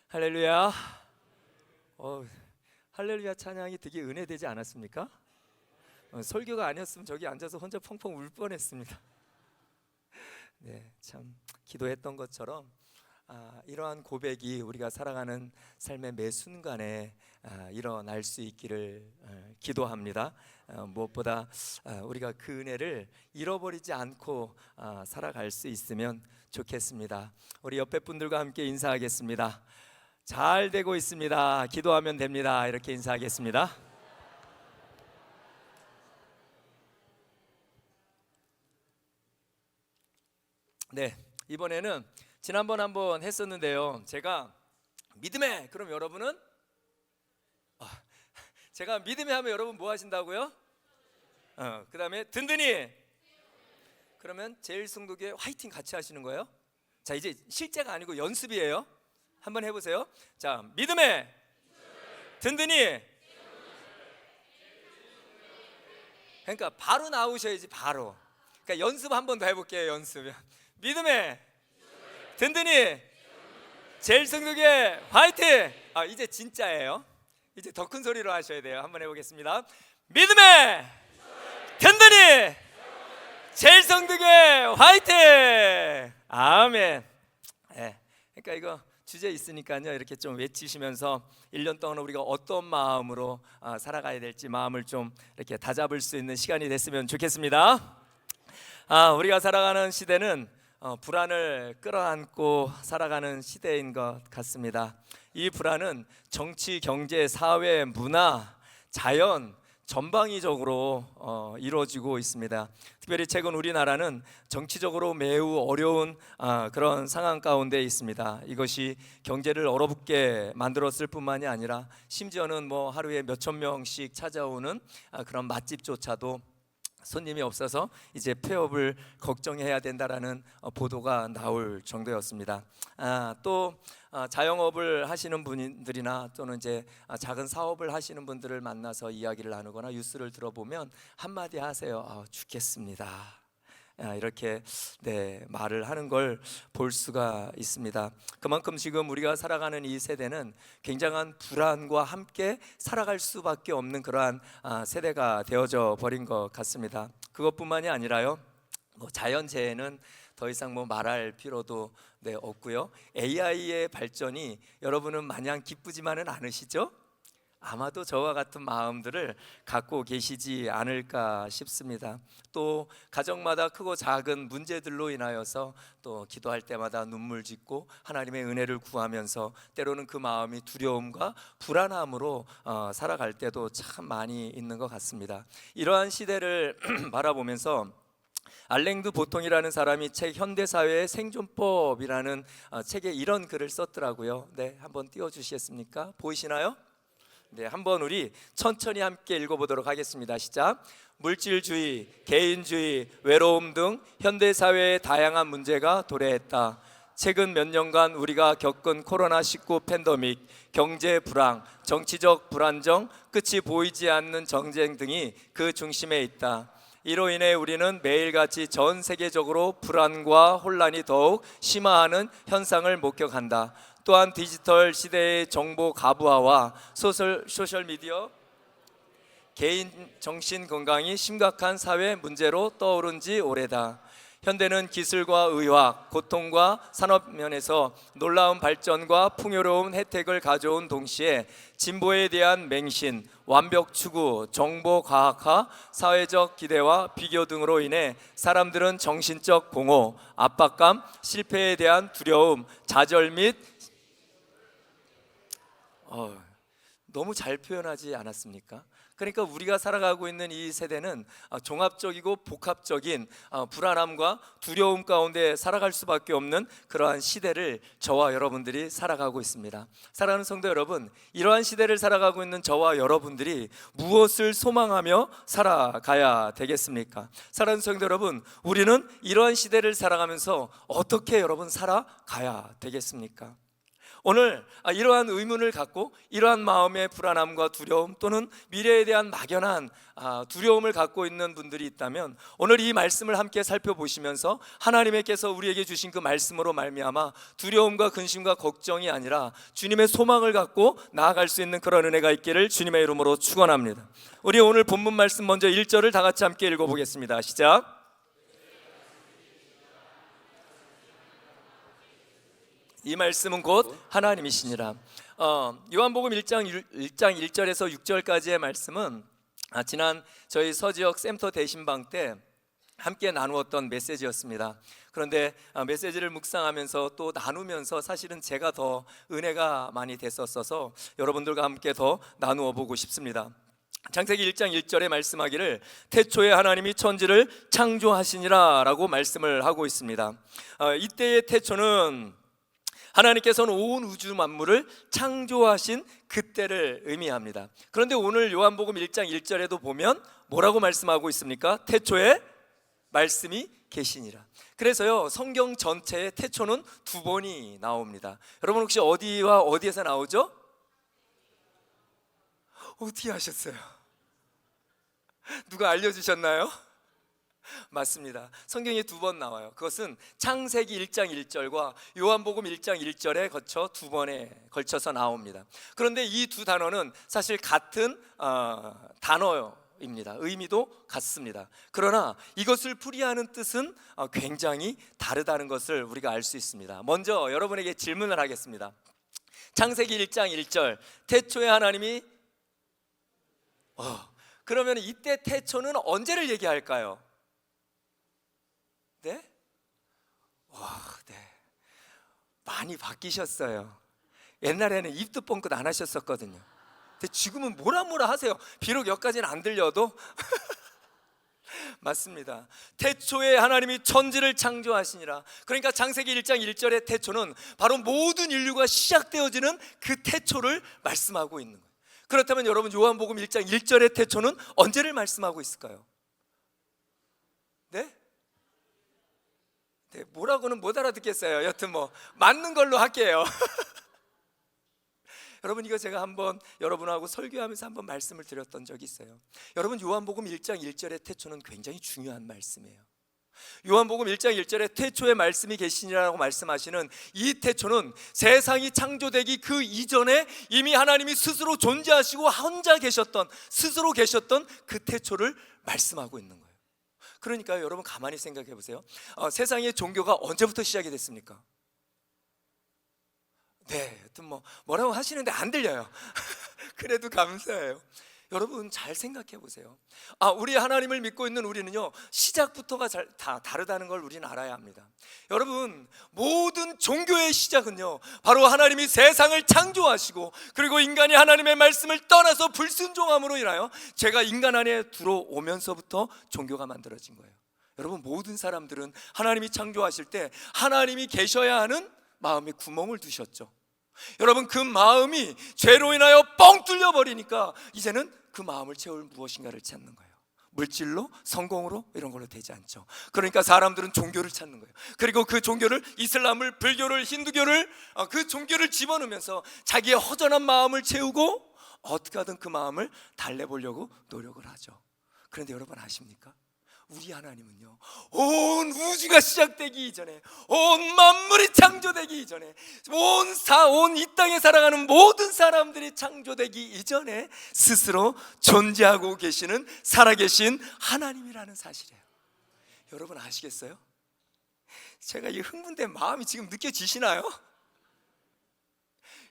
할렐루야. 할렐루야 찬양이 되게 은혜되지 않았습니까? 설교가 아니었으면 저기 앉아서 혼자 펑펑 울 뻔했습니다. 네, 참 기도했던 것처럼 이러한 고백이 우리가 살아가는 삶의 매 순간에 일어날 수 있기를 기도합니다. 무엇보다 우리가 그 은혜를 잃어버리지 않고 살아갈 수 있으면 좋겠습니다. 우리 옆에 분들과 함께 인사하겠습니다. 잘 되고 있습니다. 기도하면 됩니다. 이렇게 인사하겠습니다. 네, 이번에는 지난번 한번 했었는데요. 제가 믿음에, 그럼 여러분은 제가 믿음에 하면 여러분 뭐 하신다고요? 그 다음에 든든히, 그러면 제일성도교회 화이팅 같이 하시는 거예요. 자, 이제 실제가 아니고 연습이에요. 한번 해보세요. 자, 믿음에, 든든히. 그러니까 바로 나오셔야지. 바로. 그러니까 연습 한 번 더 해볼게요. 연습. 믿음에, 든든히, 제일성도교회 화이팅. 이제 진짜예요. 이제 더 큰 소리로 하셔야 돼요. 한번 해보겠습니다. 믿음에, 든든히, 제일성도교회 화이팅. 아멘. 네. 그러니까 이거 주제 있으니까요. 이렇게 좀 외치시면서 1년 동안 우리가 어떤 마음으로 살아가야 될지 마음을 좀 이렇게 다잡을 수 있는 시간이 됐으면 좋겠습니다. 우리가 살아가는 시대는 불안을 끌어안고 살아가는 시대인 것 같습니다. 이 불안은 정치, 경제, 사회, 문화, 자연 전방위적으로 이루어지고 있습니다. 특별히 최근 우리나라는 정치적으로 매우 어려운 그런 상황 가운데 있습니다. 이것이 경제를 얼어붙게 만들었을 뿐만이 아니라 심지어는 뭐 하루에 몇천 명씩 찾아오는 그런 맛집조차도 손님이 없어서 이제 폐업을 걱정해야 된다라는 보도가 나올 정도였습니다. 또 자영업을 하시는 분들이나 또는 이제 작은 사업을 하시는 분들을 만나서 이야기를 나누거나 뉴스를 들어보면 한마디 하세요. 죽겠습니다. 이렇게 말을 하는 걸 볼 수가 있습니다. 그만큼 지금 우리가 살아가는 이 세대는 굉장한 불안과 함께 살아갈 수밖에 없는 그러한 세대가 되어져 버린 것 같습니다. 그것뿐만이 아니라요, 자연재해는 더 이상 말할 필요도 없고요. AI의 발전이 여러분은 마냥 기쁘지만은 않으시죠? 아마도 저와 같은 마음들을 갖고 계시지 않을까 싶습니다. 또 가정마다 크고 작은 문제들로 인하여서 또 기도할 때마다 눈물 짓고 하나님의 은혜를 구하면서 때로는 그 마음이 두려움과 불안함으로 살아갈 때도 참 많이 있는 것 같습니다. 이러한 시대를 바라보면서 알랭드 보통이라는 사람이 책 현대사회의 생존법이라는 책에 이런 글을 썼더라고요. 네, 한번 띄워주시겠습니까? 보이시나요? 네, 한번 우리 천천히 함께 읽어보도록 하겠습니다. 시작. 물질주의, 개인주의, 외로움 등 현대사회의 다양한 문제가 도래했다. 최근 몇 년간 우리가 겪은 코로나19 팬데믹, 경제 불황, 정치적 불안정, 끝이 보이지 않는 전쟁 등이 그 중심에 있다. 이로 인해 우리는 매일같이 전 세계적으로 불안과 혼란이 더욱 심화하는 현상을 목격한다. 또한 디지털 시대의 정보 가부화와 소셜미디어, 개인 정신 건강이 심각한 사회 문제로 떠오른 지 오래다. 현대는 기술과 의학, 고통과 산업 면에서 놀라운 발전과 풍요로운 혜택을 가져온 동시에 진보에 대한 맹신, 완벽 추구, 정보 과학화, 사회적 기대와 비교 등으로 인해 사람들은 정신적 공허, 압박감, 실패에 대한 두려움, 좌절 및 너무 잘 표현하지 않았습니까? 그러니까 우리가 살아가고 있는 이 세대는 종합적이고 복합적인 불안함과 두려움 가운데 살아갈 수밖에 없는 그러한 시대를 저와 여러분들이 살아가고 있습니다. 사랑하는 성도 여러분, 이러한 시대를 살아가고 있는 저와 여러분들이 무엇을 소망하며 살아가야 되겠습니까? 사랑하는 성도 여러분, 우리는 이러한 시대를 살아가면서 어떻게 여러분 살아가야 되겠습니까? 오늘 이러한 의문을 갖고 이러한 마음의 불안함과 두려움 또는 미래에 대한 막연한 두려움을 갖고 있는 분들이 있다면 오늘 이 말씀을 함께 살펴보시면서 하나님께서 우리에게 주신 그 말씀으로 말미암아 두려움과 근심과 걱정이 아니라 주님의 소망을 갖고 나아갈 수 있는 그런 은혜가 있기를 주님의 이름으로 축원합니다. 우리 오늘 본문 말씀 먼저 1절을 다 같이 함께 읽어보겠습니다. 시작. 이 말씀은 곧 하나님이시니라. 요한복음 1장 1절에서 6절까지의 말씀은 지난 저희 서지역 샘터 대신방 때 함께 나누었던 메시지였습니다. 그런데 메시지를 묵상하면서 또 나누면서 사실은 제가 더 은혜가 많이 됐었어서 여러분들과 함께 더 나누어 보고 싶습니다. 창세기 1장 1절에 말씀하기를 태초에 하나님이 천지를 창조하시니라 라고 말씀을 하고 있습니다. 이때의 태초는 하나님께서는 온 우주 만물을 창조하신 그때를 의미합니다. 그런데 오늘 요한복음 1장 1절에도 보면 뭐라고 말씀하고 있습니까? 태초에 말씀이 계시니라. 그래서요, 성경 전체에 태초는 2번이 나옵니다. 여러분 혹시 어디와 어디에서 나오죠? 어떻게 하셨어요? 누가 알려주셨나요? 맞습니다. 성경에 2번 나와요. 그것은 창세기 1장 1절과 요한복음 1장 1절에 거쳐 2번에 걸쳐서 나옵니다. 그런데 이 두 단어는 사실 같은 단어입니다. 의미도 같습니다. 그러나 이것을 풀이하는 뜻은 굉장히 다르다는 것을 우리가 알 수 있습니다. 먼저 여러분에게 질문을 하겠습니다. 창세기 1장 1절 태초에 하나님이 그러면 이때 태초는 언제를 얘기할까요? 네? 네. 많이 바뀌셨어요. 옛날에는 입도 뻥끗 안 하셨었거든요. 근데 지금은 뭐라 하세요. 비록 여기까지는 안 들려도 맞습니다. 태초에 하나님이 천지를 창조하시니라. 그러니까 창세기 1장 1절의 태초는 바로 모든 인류가 시작되어지는 그 태초를 말씀하고 있는 거예요. 그렇다면 여러분 요한복음 1장 1절의 태초는 언제를 말씀하고 있을까요? 네? 네, 뭐라고는 못 알아듣겠어요. 여튼 맞는 걸로 할게요. 여러분 이거 제가 한번 여러분하고 설교하면서 한번 말씀을 드렸던 적이 있어요. 여러분 요한복음 1장 1절의 태초는 굉장히 중요한 말씀이에요. 요한복음 1장 1절에 태초에 말씀이 계시니라고 말씀하시는 이 태초는 세상이 창조되기 그 이전에 이미 하나님이 스스로 존재하시고 혼자 계셨던, 스스로 계셨던 그 태초를 말씀하고 있는 거예요. 그러니까 여러분 가만히 생각해 보세요. 세상의 종교가 언제부터 시작이 됐습니까? 네, 여튼 뭐라고 하시는데 안 들려요. 그래도 감사해요. 여러분 잘 생각해 보세요. 우리 하나님을 믿고 있는 우리는요, 시작부터가 다 다르다는 걸 우리는 알아야 합니다. 여러분 모든 종교의 시작은요 바로 하나님이 세상을 창조하시고 그리고 인간이 하나님의 말씀을 떠나서 불순종함으로 인하여 죄가 인간 안에 들어오면서부터 종교가 만들어진 거예요. 여러분 모든 사람들은 하나님이 창조하실 때 하나님이 계셔야 하는 마음에 구멍을 두셨죠. 여러분 그 마음이 죄로 인하여 뻥 뚫려 버리니까 이제는 그 마음을 채울 무엇인가를 찾는 거예요. 물질로, 성공으로 이런 걸로 되지 않죠. 그러니까 사람들은 종교를 찾는 거예요. 그리고 그 종교를, 이슬람을, 불교를, 힌두교를, 그 종교를 집어넣으면서 자기의 허전한 마음을 채우고 어떻게 하든 그 마음을 달래보려고 노력을 하죠. 그런데 여러분 아십니까? 우리 하나님은요 온 우주가 시작되기 이전에, 온 만물이 창조되기 이전에, 온 이 땅에 살아가는 모든 사람들이 창조되기 이전에 스스로 존재하고 계시는 살아계신 하나님이라는 사실이에요. 여러분 아시겠어요? 제가 이 흥분된 마음이 지금 느껴지시나요?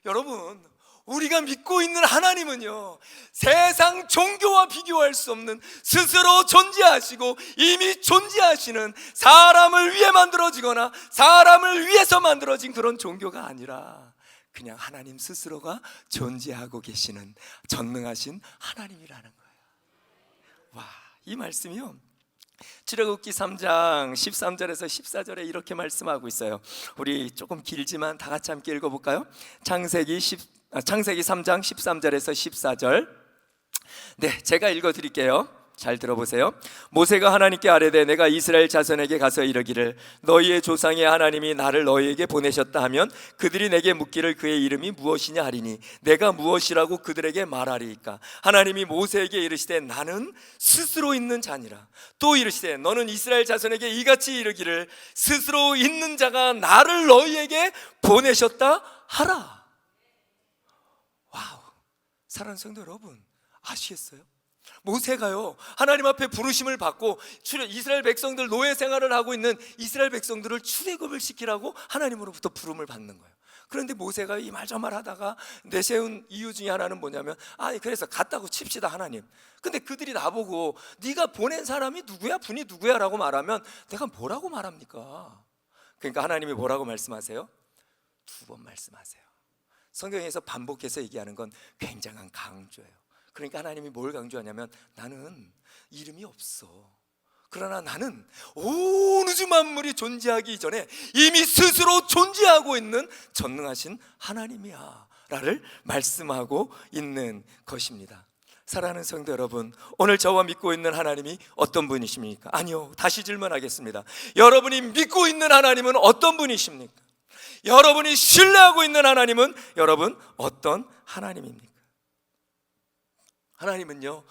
여러분 우리가 믿고 있는 하나님은요 세상 종교와 비교할 수 없는 스스로 존재하시고 이미 존재하시는, 사람을 위해 만들어지거나 사람을 위해서 만들어진 그런 종교가 아니라 그냥 하나님 스스로가 존재하고 계시는 전능하신 하나님이라는 거예요. 와, 이 말씀이요 출애굽기 3장 13절에서 14절에 이렇게 말씀하고 있어요. 우리 조금 길지만 다 같이 함께 읽어볼까요? 창세기 3장 13절에서 14절. 네, 제가 읽어드릴게요. 잘 들어보세요. 모세가 하나님께 아뢰되 내가 이스라엘 자손에게 가서 이르기를 너희의 조상의 하나님이 나를 너희에게 보내셨다 하면 그들이 내게 묻기를 그의 이름이 무엇이냐 하리니 내가 무엇이라고 그들에게 말하리이까. 하나님이 모세에게 이르시되 나는 스스로 있는 자니라. 또 이르시되 너는 이스라엘 자손에게 이같이 이르기를 스스로 있는 자가 나를 너희에게 보내셨다 하라. 와우, 사랑하는 성도 여러분, 아시겠어요? 모세가요 하나님 앞에 부르심을 받고 이스라엘 백성들 노예 생활을 하고 있는 이스라엘 백성들을 출애굽을 시키라고 하나님으로부터 부름을 받는 거예요. 그런데 모세가 이 말 저 말 하다가 내세운 이유 중에 하나는 뭐냐면 그래서 갔다고 칩시다 하나님. 근데 그들이 나보고 네가 보낸 사람이 누구야? 분이 누구야? 라고 말하면 내가 뭐라고 말합니까? 그러니까 하나님이 뭐라고 말씀하세요? 2번 말씀하세요. 성경에서 반복해서 얘기하는 건 굉장한 강조예요. 그러니까 하나님이 뭘 강조하냐면 나는 이름이 없어. 그러나 나는 온 우주 만물이 존재하기 이전에 이미 스스로 존재하고 있는 전능하신 하나님이야 라를 말씀하고 있는 것입니다. 사랑하는 성도 여러분, 오늘 저와 믿고 있는 하나님이 어떤 분이십니까? 아니요, 다시 질문하겠습니다. 여러분이 믿고 있는 하나님은 어떤 분이십니까? 여러분이 신뢰하고 있는 하나님은 여러분 어떤 하나님입니까? 하나님은요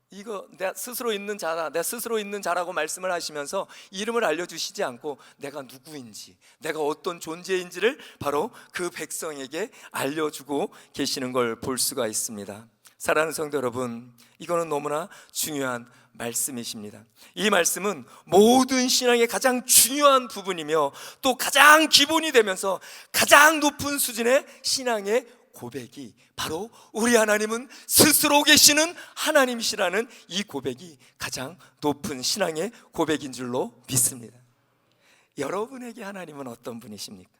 이거 내가 스스로 있는 자다, 내가 스스로 있는 자라고 말씀을 하시면서 이름을 알려주시지 않고 내가 누구인지, 내가 어떤 존재인지를 바로 그 백성에게 알려주고 계시는 걸 볼 수가 있습니다. 사랑하는 성도 여러분, 이거는 너무나 중요한 말씀이십니다. 이 말씀은 모든 신앙의 가장 중요한 부분이며 또 가장 기본이 되면서 가장 높은 수준의 신앙의 고백이 바로 우리 하나님은 스스로 계시는 하나님이시라는 이 고백이 가장 높은 신앙의 고백인 줄로 믿습니다. 여러분에게 하나님은 어떤 분이십니까?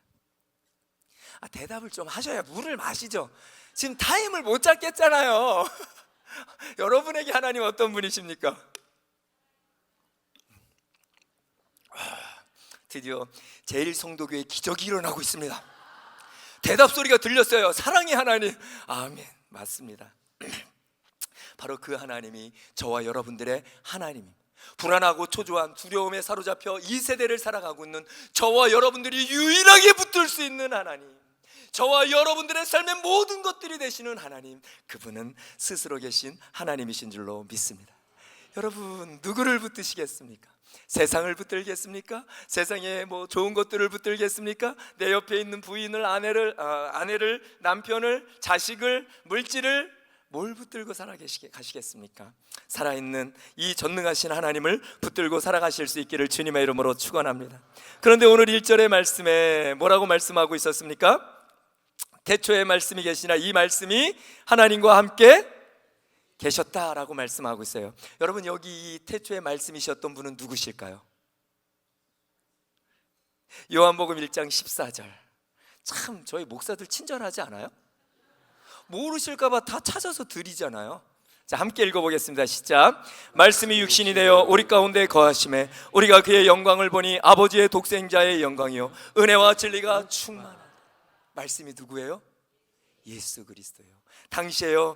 대답을 좀 하셔야 물을 마시죠. 지금 타임을 못 잡겠잖아요. 여러분에게 하나님 어떤 분이십니까? 드디어 제1성도교회 기적이 일어나고 있습니다. 대답 소리가 들렸어요. 사랑의 하나님. 아멘. 맞습니다. 바로 그 하나님이 저와 여러분들의 하나님입니다. 불안하고 초조한 두려움에 사로잡혀 이 세대를 살아가고 있는 저와 여러분들이 유일하게 붙들 수 있는 하나님, 저와 여러분들의 삶의 모든 것들이 되시는 하나님, 그분은 스스로 계신 하나님이신 줄로 믿습니다. 여러분, 누구를 붙드시겠습니까? 세상을 붙들겠습니까? 세상에 뭐 좋은 것들을 붙들겠습니까? 내 옆에 있는 부인을, 아내를, 남편을, 자식을, 물질을 뭘 붙들고 살아가시겠습니까? 살아있는 이 전능하신 하나님을 붙들고 살아가실 수 있기를 주님의 이름으로 축원합니다. 그런데 오늘 1절의 말씀에 뭐라고 말씀하고 있었습니까? 태초에 말씀이 계시나 이 말씀이 하나님과 함께 계셨다라고 말씀하고 있어요. 여러분, 여기 이 태초에 말씀이셨던 분은 누구실까요? 요한복음 1장 14절. 참 저희 목사들 친절하지 않아요? 모르실까 봐 다 찾아서 드리잖아요. 자, 함께 읽어보겠습니다. 시작. 말씀이 육신이 되어 우리 가운데 거하심에 우리가 그의 영광을 보니 아버지의 독생자의 영광이요 은혜와 진리가 충만하다. 말씀이 누구예요? 예수 그리스도예요. 당시에요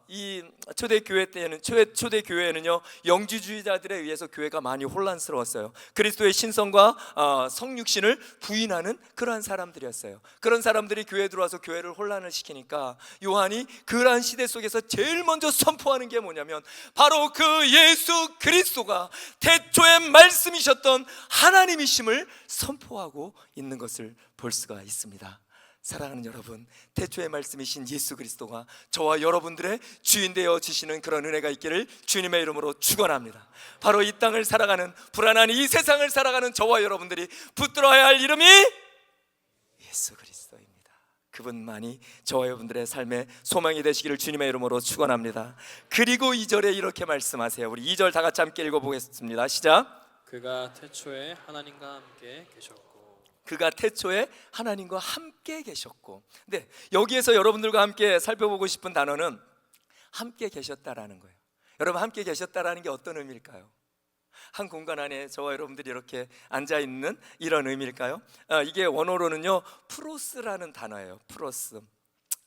이 초대교회에는요 영지주의자들에 의해서 교회가 많이 혼란스러웠어요. 그리스도의 신성과 성육신을 부인하는 그러한 사람들이었어요. 그런 사람들이 교회에 들어와서 교회를 혼란을 시키니까 요한이 그러한 시대 속에서 제일 먼저 선포하는 게 뭐냐면 바로 그 예수 그리스도가 태초에 말씀이셨던 하나님이심을 선포하고 있는 것을 볼 수가 있습니다. 사랑하는 여러분, 태초의 말씀이신 예수 그리스도가 저와 여러분들의 주인 되어 주시는 그런 은혜가 있기를 주님의 이름으로 축원합니다. 바로 이 땅을 살아가는, 불안한 이 세상을 살아가는 저와 여러분들이 붙들어야 할 이름이 예수 그리스도입니다. 그분만이 저와 여러분들의 삶의 소망이 되시기를 주님의 이름으로 축원합니다. 그리고 2절에 이렇게 말씀하세요. 우리 2절 다 같이 함께 읽어보겠습니다. 시작. 그가 태초에 하나님과 함께 계셨고. 그가 태초에 하나님과 함께 계셨고. 네, 여기에서 여러분들과 함께 살펴보고 싶은 단어는 함께 계셨다라는 거예요. 여러분, 함께 계셨다라는 게 어떤 의미일까요? 한 공간 안에 저와 여러분들이 이렇게 앉아있는 이런 의미일까요? 이게 원어로는요 프로스라는 단어예요. 프로스.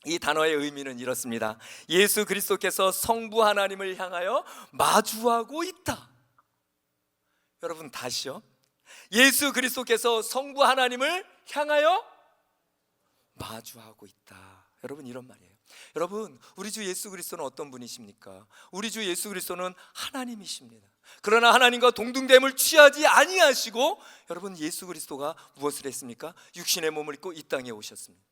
이 단어의 의미는 이렇습니다. 예수 그리스도께서 성부 하나님을 향하여 마주하고 있다. 여러분 다시요. 예수 그리스도께서 성부 하나님을 향하여 마주하고 있다. 여러분 이런 말이에요. 여러분 우리 주 예수 그리스도는 어떤 분이십니까? 우리 주 예수 그리스도는 하나님이십니다. 그러나 하나님과 동등됨을 취하지 아니하시고 여러분 예수 그리스도가 무엇을 했습니까? 육신의 몸을 입고 이 땅에 오셨습니다.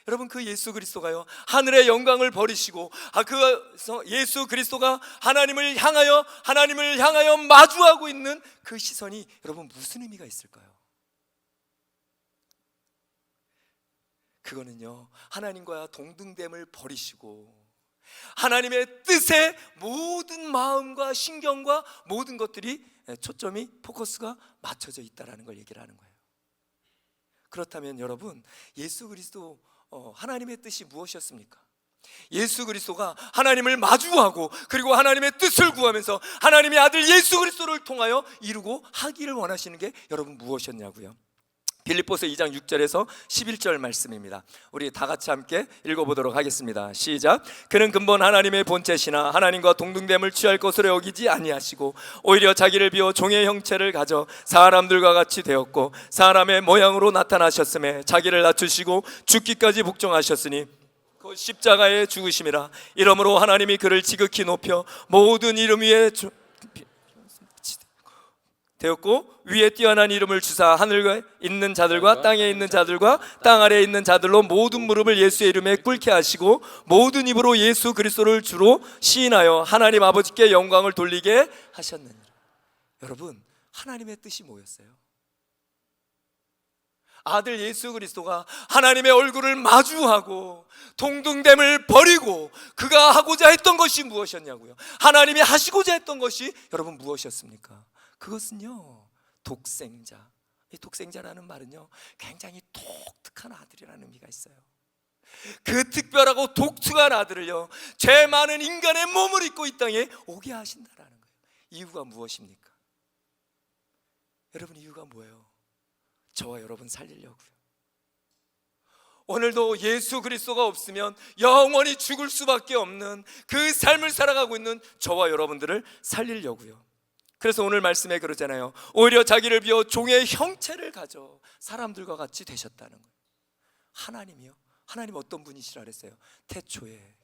여러분 그 예수 그리스도가요 하늘의 영광을 버리시고 그 예수 그리스도가 하나님을 향하여 마주하고 있는 그 시선이 여러분 무슨 의미가 있을까요? 그거는요 하나님과 동등됨을 버리시고 하나님의 뜻에 모든 마음과 신경과 모든 것들이 초점이 포커스가 맞춰져 있다라는 걸 얘기를 하는 거예요. 그렇다면 여러분 예수 그리스도 하나님의 뜻이 무엇이었습니까? 예수 그리스도가 하나님을 마주하고 그리고 하나님의 뜻을 구하면서 하나님의 아들 예수 그리스도를 통하여 이루고 하기를 원하시는 게 여러분 무엇이었냐고요? 빌립보서 2장 6절에서 11절 말씀입니다. 우리 다 같이 함께 읽어보도록 하겠습니다. 시작. 그는 근본 하나님의 본체시나 하나님과 동등됨을 취할 것으로 여기지 아니하시고 오히려 자기를 비워 종의 형체를 가져 사람들과 같이 되었고 사람의 모양으로 나타나셨음에 자기를 낮추시고 죽기까지 복종하셨으니 그 십자가에 죽으심이라. 이러므로 하나님이 그를 지극히 높여 모든 이름 위에 되었고 위에 뛰어난 이름을 주사 하늘에 있는 자들과 땅에 있는 자들과 땅 아래에 있는 자들로 모든 무릎을 예수의 이름에 꿇게 하시고 모든 입으로 예수 그리스도를 주로 시인하여 하나님 아버지께 영광을 돌리게 하셨느니라. 여러분 하나님의 뜻이 뭐였어요? 아들 예수 그리스도가 하나님의 얼굴을 마주하고 동등됨을 버리고 그가 하고자 했던 것이 무엇이었냐고요? 하나님이 하시고자 했던 것이 여러분 무엇이었습니까? 그것은요 독생자. 이 독생자라는 말은요 굉장히 독특한 아들이라는 의미가 있어요. 그 특별하고 독특한 아들을요 죄 많은 인간의 몸을 입고 이 땅에 오게 하신다라는 거예요. 이유가 무엇입니까? 여러분 이유가 뭐예요? 저와 여러분 살리려고요. 오늘도 예수 그리스도가 없으면 영원히 죽을 수밖에 없는 그 삶을 살아가고 있는 저와 여러분들을 살리려고요. 그래서 오늘 말씀에 그러잖아요. 오히려 자기를 비워 종의 형체를 가져 사람들과 같이 되셨다는 거예요. 하나님이요? 하나님 어떤 분이시라 그랬어요? 태초에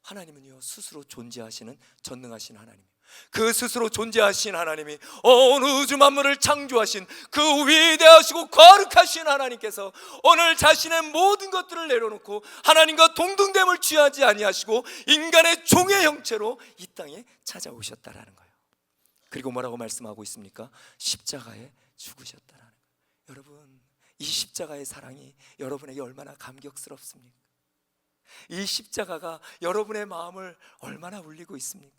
하나님은요 스스로 존재하시는 전능하신 하나님이에요. 그 스스로 존재하신 하나님이 온 우주 만물을 창조하신 그 위대하시고 거룩하신 하나님께서 오늘 자신의 모든 것들을 내려놓고 하나님과 동등됨을 취하지 아니하시고 인간의 종의 형체로 이 땅에 찾아오셨다라는 거예요. 그리고 뭐라고 말씀하고 있습니까? 십자가에 죽으셨다라는 거예요. 여러분 이 십자가의 사랑이 여러분에게 얼마나 감격스럽습니까? 이 십자가가 여러분의 마음을 얼마나 울리고 있습니까?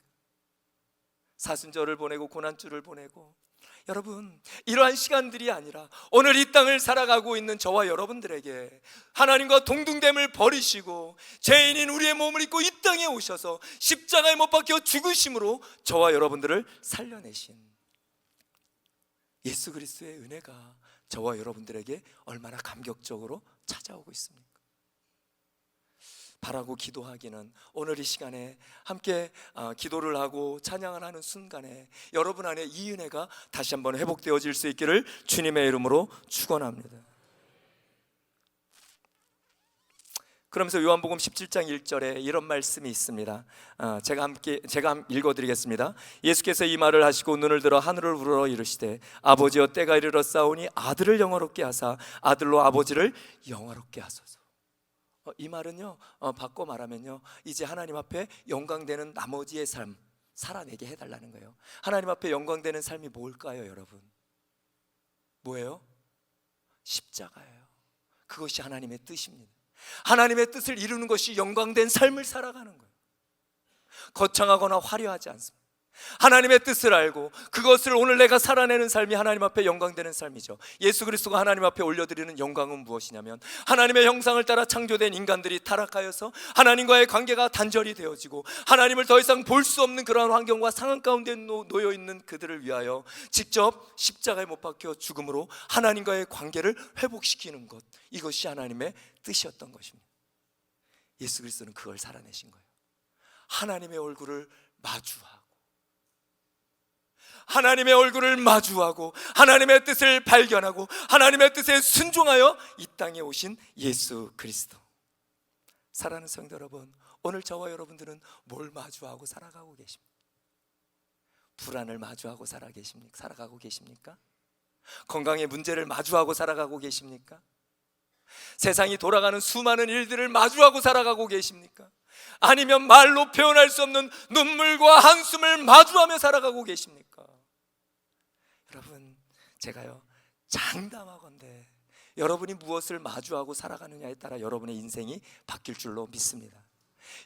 사순절을 보내고 고난주를 보내고 여러분 이러한 시간들이 아니라 오늘 이 땅을 살아가고 있는 저와 여러분들에게 하나님과 동등됨을 버리시고 죄인인 우리의 몸을 입고 이 땅에 오셔서 십자가에 못 박혀 죽으심으로 저와 여러분들을 살려내신 예수 그리스도의 은혜가 저와 여러분들에게 얼마나 감격적으로 찾아오고 있습니까? 바라고 기도하기는 오늘 이 시간에 함께 기도를 하고 찬양을 하는 순간에 여러분 안에 이 은혜가 다시 한번 회복되어질 수 있기를 주님의 이름으로 축원합니다. 그러면서 요한복음 17장 1절에 이런 말씀이 있습니다. 제가 읽어드리겠습니다. 예수께서 이 말을 하시고 눈을 들어 하늘을 우러러 이르시되 아버지여 때가 이르렀사오니 아들을 영화롭게 하사 아들로 아버지를 영화롭게 하소서. 이 말은요 바꿔 말하면요 이제 하나님 앞에 영광되는 나머지의 삶 살아내게 해달라는 거예요. 하나님 앞에 영광되는 삶이 뭘까요 여러분? 뭐예요? 십자가예요. 그것이 하나님의 뜻입니다. 하나님의 뜻을 이루는 것이 영광된 삶을 살아가는 거예요. 거창하거나 화려하지 않습니다. 하나님의 뜻을 알고 그것을 오늘 내가 살아내는 삶이 하나님 앞에 영광되는 삶이죠. 예수 그리스도가 하나님 앞에 올려드리는 영광은 무엇이냐면, 하나님의 형상을 따라 창조된 인간들이 타락하여서 하나님과의 관계가 단절이 되어지고 하나님을 더 이상 볼 수 없는 그러한 환경과 상황 가운데 놓여 있는 그들을 위하여 직접 십자가에 못 박혀 죽음으로 하나님과의 관계를 회복시키는 것, 이것이 하나님의 뜻이었던 것입니다. 예수 그리스도는 그걸 살아내신 거예요. 하나님의 얼굴을 마주하고, 하나님의 얼굴을 마주하고 하나님의 뜻을 발견하고 하나님의 뜻에 순종하여 이 땅에 오신 예수 그리스도. 사랑하는 성도 여러분, 오늘 저와 여러분들은 뭘 마주하고 살아가고 계십니까? 불안을 마주하고 살아가고 계십니까? 건강의 문제를 마주하고 살아가고 계십니까? 세상이 돌아가는 수많은 일들을 마주하고 살아가고 계십니까? 아니면 말로 표현할 수 없는 눈물과 한숨을 마주하며 살아가고 계십니까? 여러분, 제가요 장담하건대 여러분이 무엇을 마주하고 살아가느냐에 따라 여러분의 인생이 바뀔 줄로 믿습니다.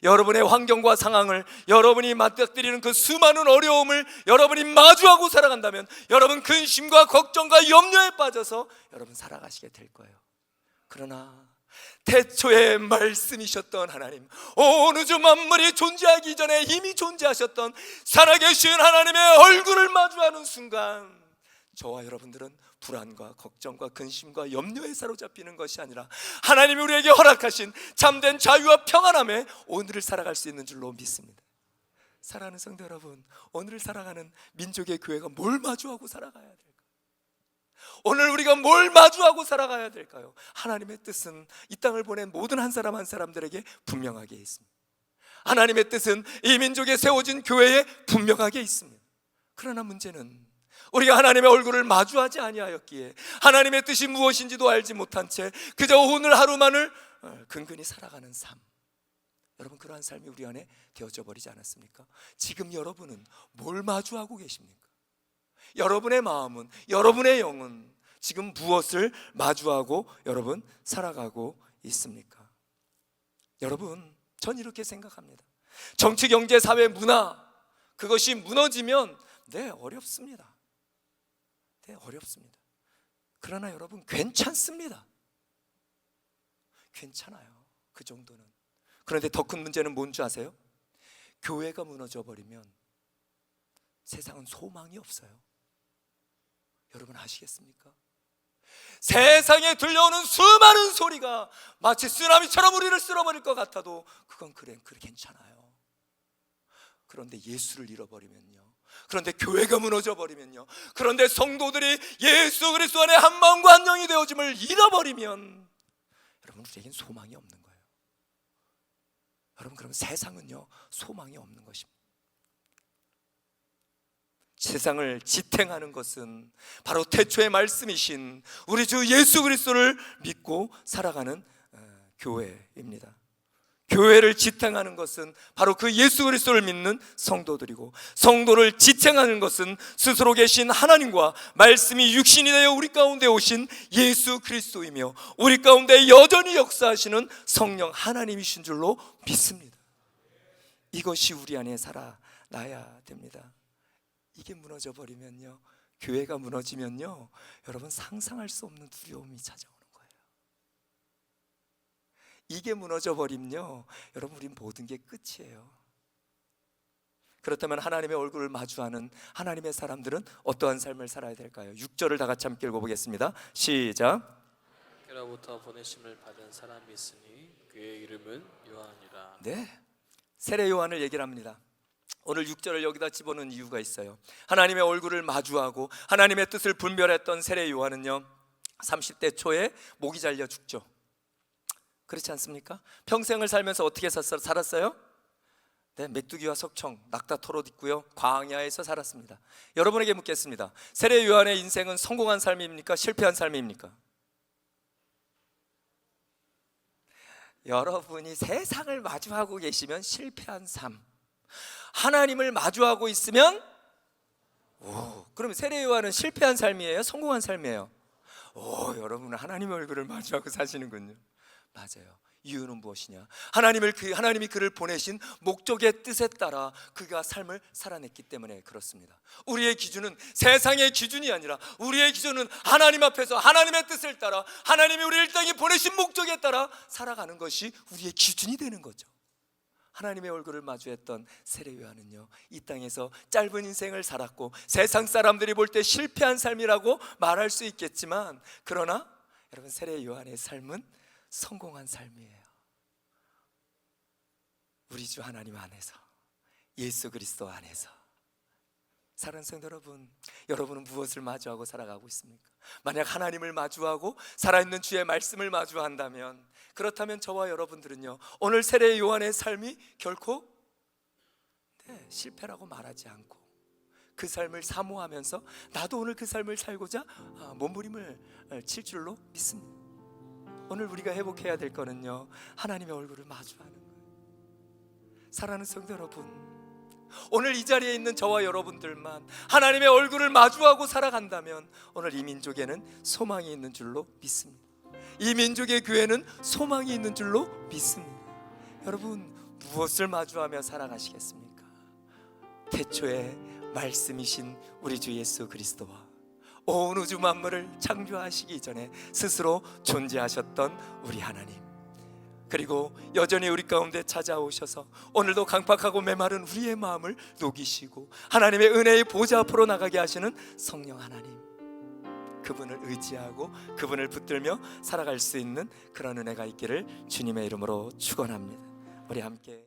여러분의 환경과 상황을, 여러분이 맞닥뜨리는 그 수많은 어려움을 여러분이 마주하고 살아간다면 여러분 근심과 걱정과 염려에 빠져서 여러분 살아가시게 될 거예요. 그러나 태초에 말씀이셨던 하나님, 온 우주 만물이 존재하기 전에 이미 존재하셨던 살아계신 하나님의 얼굴을 마주하는 순간 저와 여러분들은 불안과 걱정과 근심과 염려에 사로잡히는 것이 아니라 하나님이 우리에게 허락하신 참된 자유와 평안함에 오늘을 살아갈 수 있는 줄로 믿습니다. 사랑하는 성도 여러분, 오늘을 살아가는 민족의 교회가 뭘 마주하고 살아가야 될까요? 오늘 우리가 뭘 마주하고 살아가야 될까요? 하나님의 뜻은 이 땅을 보낸 모든 한 사람 한 사람들에게 분명하게 있습니다. 하나님의 뜻은 이 민족에 세워진 교회에 분명하게 있습니다. 그러나 문제는 우리가 하나님의 얼굴을 마주하지 아니하였기에 하나님의 뜻이 무엇인지도 알지 못한 채 그저 오늘 하루만을 근근히 살아가는 삶, 여러분 그러한 삶이 우리 안에 되어져 버리지 않았습니까? 지금 여러분은 뭘 마주하고 계십니까? 여러분의 마음은, 여러분의 영은 지금 무엇을 마주하고 여러분 살아가고 있습니까? 여러분, 전 이렇게 생각합니다. 정치, 경제, 사회, 문화, 그것이 무너지면 어렵습니다. 어렵습니다. 그러나 여러분 괜찮습니다. 괜찮아요. 그 정도는. 그런데 더 큰 문제는 뭔지 아세요? 교회가 무너져 버리면 세상은 소망이 없어요. 여러분 아시겠습니까? 세상에 들려오는 수많은 소리가 마치 쓰나미처럼 우리를 쓸어버릴 것 같아도 그건 그래 괜찮아요. 그런데 예수를 잃어버리면요, 그런데 교회가 무너져 버리면요, 그런데 성도들이 예수 그리스도 안에 한 마음과 한 영이 되어짐을 잃어버리면 여러분 우리에겐 소망이 없는 거예요. 여러분, 그러면 세상은요 소망이 없는 것입니다. 세상을 지탱하는 것은 바로 태초의 말씀이신 우리 주 예수 그리스도를 믿고 살아가는 교회입니다. 교회를 지탱하는 것은 바로 그 예수 그리스도를 믿는 성도들이고, 성도를 지탱하는 것은 스스로 계신 하나님과 말씀이 육신이 되어 우리 가운데 오신 예수 그리스도이며 우리 가운데 여전히 역사하시는 성령 하나님이신 줄로 믿습니다. 이것이 우리 안에 살아나야 됩니다. 이게 무너져 버리면요, 교회가 무너지면요, 여러분 상상할 수 없는 두려움이 찾아오는 거예요. 이게 무너져 버리면요, 여러분 우린 모든 게 끝이에요. 그렇다면 하나님의 얼굴을 마주하는 하나님의 사람들은 어떠한 삶을 살아야 될까요? 6절을 다 같이 함께 읽어보겠습니다. 시작. 그로부터 보내심을 받은 사람이 있으니 그의 이름은 요한이라. 네, 세례 요한을 얘기를 합니다. 오늘 6절을 여기다 집어넣은 이유가 있어요. 하나님의 얼굴을 마주하고 하나님의 뜻을 분별했던 세례 요한은요 30대 초에 목이 잘려 죽죠. 그렇지 않습니까? 평생을 살면서 어떻게 살았어요? 네, 메뚜기와 석청, 낙타 털옷 입고요 광야에서 살았습니다. 여러분에게 묻겠습니다. 세례 요한의 인생은 성공한 삶입니까? 실패한 삶입니까? 여러분이 세상을 마주하고 계시면 실패한 삶, 하나님을 마주하고 있으면 그러면 세례 요한은 실패한 삶이에요? 성공한 삶이에요? 여러분은 하나님의 얼굴을 마주하고 사시는군요. 맞아요. 이유는 무엇이냐? 하나님이 그를 보내신 목적의 뜻에 따라 그가 삶을 살아냈기 때문에 그렇습니다. 우리의 기준은 세상의 기준이 아니라 우리의 기준은 하나님 앞에서 하나님의 뜻을 따라 하나님이 우리를 이 땅에 보내신 목적에 따라 살아가는 것이 우리의 기준이 되는 거죠. 하나님의 얼굴을 마주했던 세례 요한은요, 이 땅에서 짧은 인생을 살았고 세상 사람들이 볼 때 실패한 삶이라고 말할 수 있겠지만, 그러나 여러분, 세례 요한의 삶은 성공한 삶이에요. 우리 주 하나님 안에서, 예수 그리스도 안에서. 사랑하는 성도 여러분, 여러분은 무엇을 마주하고 살아가고 있습니까? 만약 하나님을 마주하고 살아있는 주의 말씀을 마주한다면, 그렇다면 저와 여러분들은요, 오늘 세례 요한의 삶이 결코 실패라고 말하지 않고 그 삶을 사모하면서 나도 오늘 그 삶을 살고자 몸부림을 칠 줄로 믿습니다. 오늘 우리가 회복해야 될 거는요, 하나님의 얼굴을 마주하는 거예요. 사랑하는 성도 여러분, 오늘 이 자리에 있는 저와 여러분들만 하나님의 얼굴을 마주하고 살아간다면 오늘 이 민족에는 소망이 있는 줄로 믿습니다. 이 민족의 교회는 소망이 있는 줄로 믿습니다. 여러분, 무엇을 마주하며 살아가시겠습니까? 태초에 말씀이신 우리 주 예수 그리스도와 온 우주 만물을 창조하시기 전에 스스로 존재하셨던 우리 하나님, 그리고 여전히 우리 가운데 찾아오셔서 오늘도 강팍하고 메마른 우리의 마음을 녹이시고 하나님의 은혜의 보좌 앞으로 나가게 하시는 성령 하나님, 그분을 의지하고 그분을 붙들며 살아갈 수 있는 그런 은혜가 있기를 주님의 이름으로 축원합니다. 우리 함께